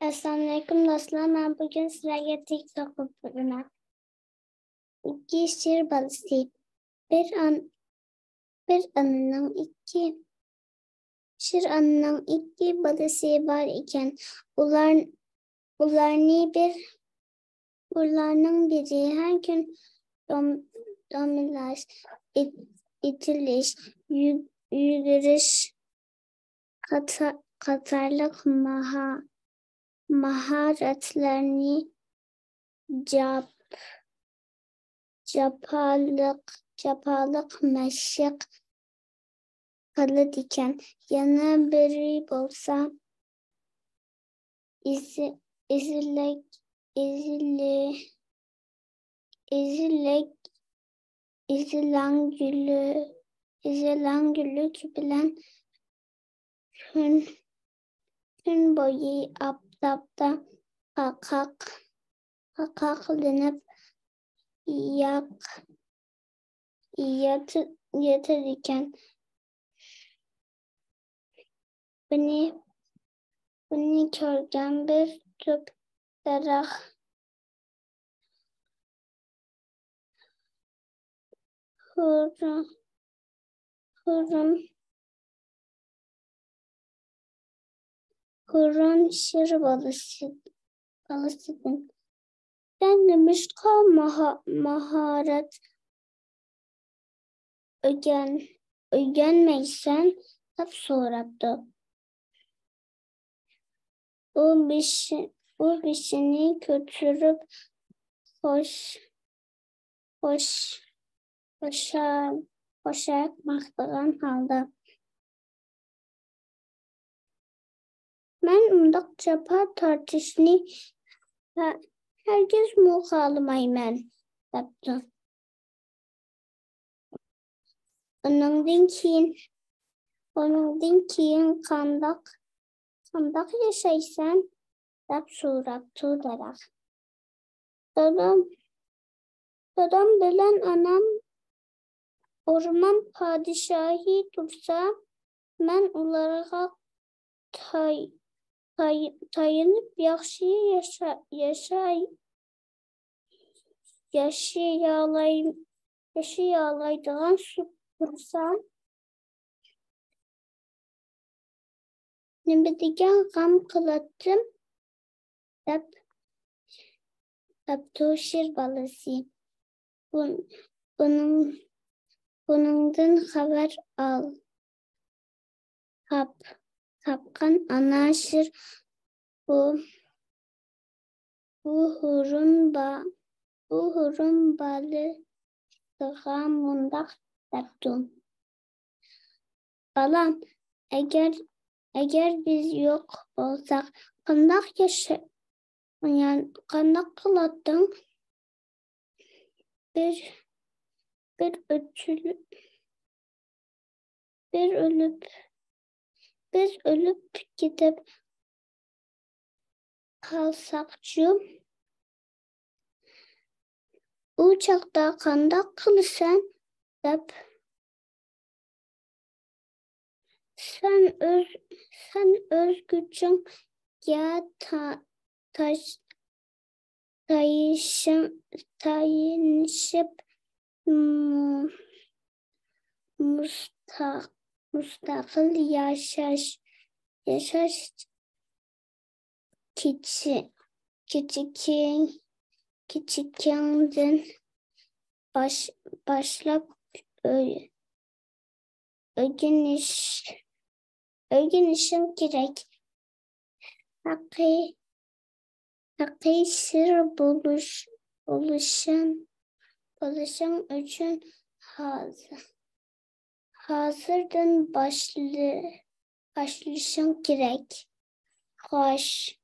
Assalamualaikum dostlar. Ben bugün sizlerle TikTok bölümüne. İki şiir balısı. Bir anının iki balısı var iken bunlardan biri her gün domilaş, itiliş, yürüyüş, katarlık maharetlerini capalık meşik kalı diken yana biri olsa ezilen gülük bilen gün boyu aptapta kakaklanıp yatırırken beni körgen bir tüp darak hurun şir balısıdın. Sen demiş kal maharet öğrenmeysen hep soradı. Bu bişini götürüp boşaltmaktan halde. Ben undakça tartışını herkes muhalımaymen yaptı. Ondan keyin kandak yaşaysan hep soradı darak. Dadam bilen anam orman padişahı dursa ben onlara tayınıp yaxşı yaşayalaydıgan supursam nima degan gam qiladim deb şir balası. Bundan haber al. Kapkan ana şir bu hurun balı sığa mundak deptum. Balam eğer biz yok olsak kandak kandak kılattın bir ölüp gidip kalsakçı uçakta kandak kılırsan dep sen öz gücün ya tayinşip mustakil yaşaş küçükken başlap öğrenişim gerek. Hakkı sır buluşun için hazırdan başlışın gerek. Hoş.